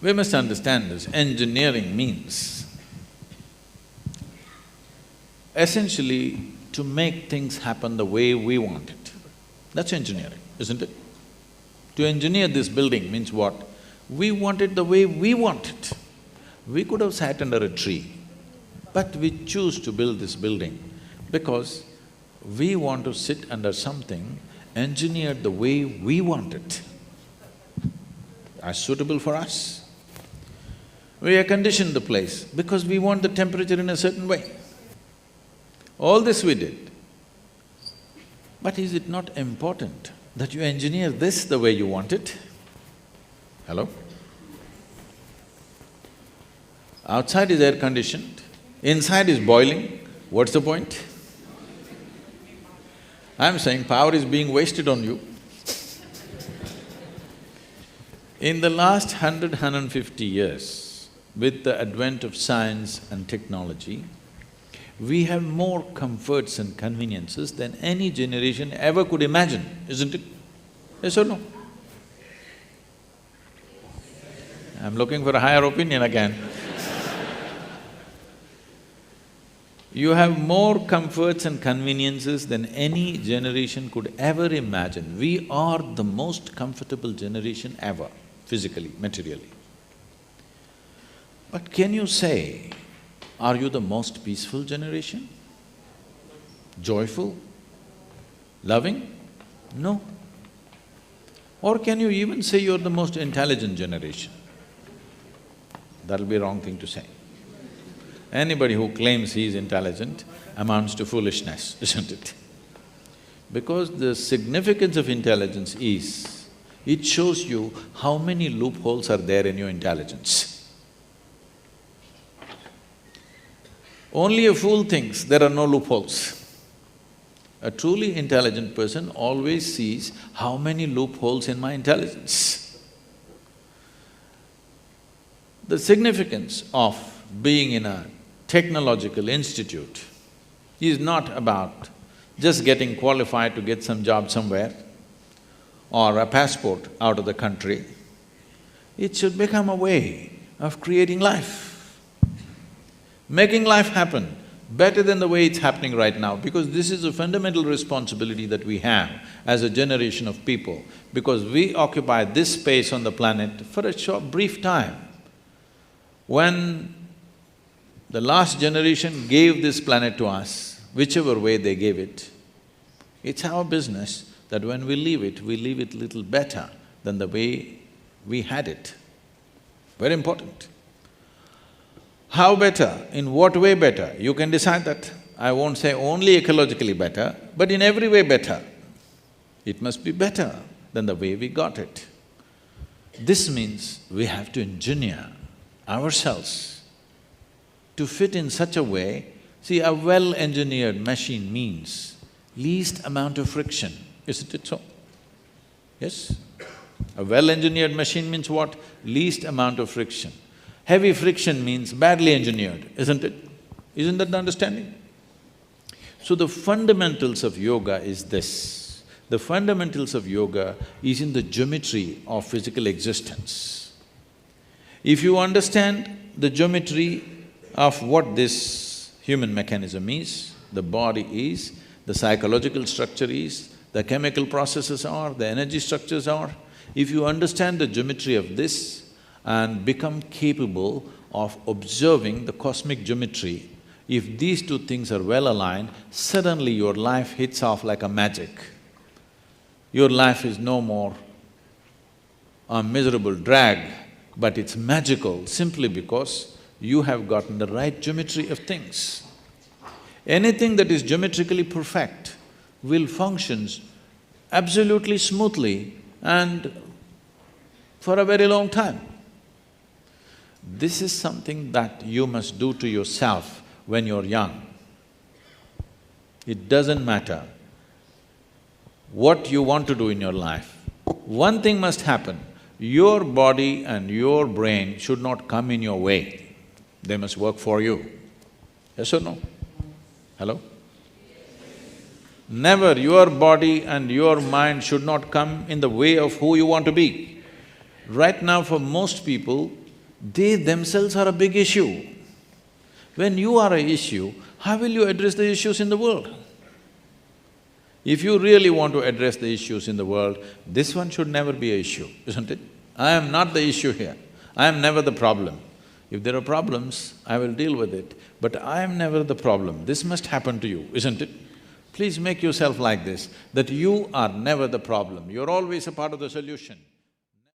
We must understand this. Engineering means essentially to make things happen the way we want it. That's engineering, isn't it? To engineer this building means what? We want it the way we want it. We could have sat under a tree, but we choose to build this building because we want to sit under something engineered the way we want it, as suitable for us. We have conditioned the place because we want the temperature in a certain way. All this we did. But is it not important that you engineer this the way you want it? Hello? Outside is air-conditioned, inside is boiling, what's the point? I'm saying power is being wasted on you. In the last 150 years, with the advent of science and technology, we have more comforts and conveniences than any generation ever could imagine, isn't it? Yes or no? I'm looking for a higher opinion again. You have more comforts and conveniences than any generation could ever imagine. We are the most comfortable generation ever, physically, materially. But can you say, are you the most peaceful generation? Joyful? Loving? No. Or can you even say you're the most intelligent generation? That'll be a wrong thing to say. Anybody who claims he is intelligent amounts to foolishness, isn't it? Because the significance of intelligence is, it shows you how many loopholes are there in your intelligence. Only a fool thinks there are no loopholes. A truly intelligent person always sees how many loopholes in my intelligence. The significance of being in a technological institute is not about just getting qualified to get some job somewhere or a passport out of the country. It should become a way of creating life, making life happen better than the way it's happening right now, because this is a fundamental responsibility that we have as a generation of people, because we occupy this space on the planet for a short, brief time. When the last generation gave this planet to us, whichever way they gave it, it's our business that when we leave it little better than the way we had it. Very important. How better? In what way better? You can decide that. I won't say only ecologically better, but in every way better. It must be better than the way we got it. This means we have to engineer ourselves to fit in such a way. See, a well-engineered machine means least amount of friction, isn't it so? Yes? A well-engineered machine means what? Least amount of friction. Heavy friction means badly engineered, isn't it? Isn't that the understanding? So the fundamentals of yoga is this. The fundamentals of yoga is in the geometry of physical existence. If you understand the geometry of what this human mechanism is, the body is, the psychological structure is, the chemical processes are, the energy structures are, if you understand the geometry of this and become capable of observing the cosmic geometry, if these two things are well aligned, suddenly your life hits off like a magic. Your life is no more a miserable drag, but it's magical simply because you have gotten the right geometry of things. Anything that is geometrically perfect will function absolutely smoothly and for a very long time. This is something that you must do to yourself when you're young. It doesn't matter what you want to do in your life. One thing must happen, your body and your brain should not come in your way. They must work for you. Yes or no? Hello? Never your body and your mind should not come in the way of who you want to be. Right now for most people, They themselves are a big issue. When you are an issue, how will you address the issues in the world? If you really want to address the issues in the world, this one should never be an issue, isn't it? I am not the issue here. I am never the problem. If there are problems, I will deal with it, but I am never the problem. This must happen to you, isn't it? Please make yourself like this, that you are never the problem, you're always a part of the solution.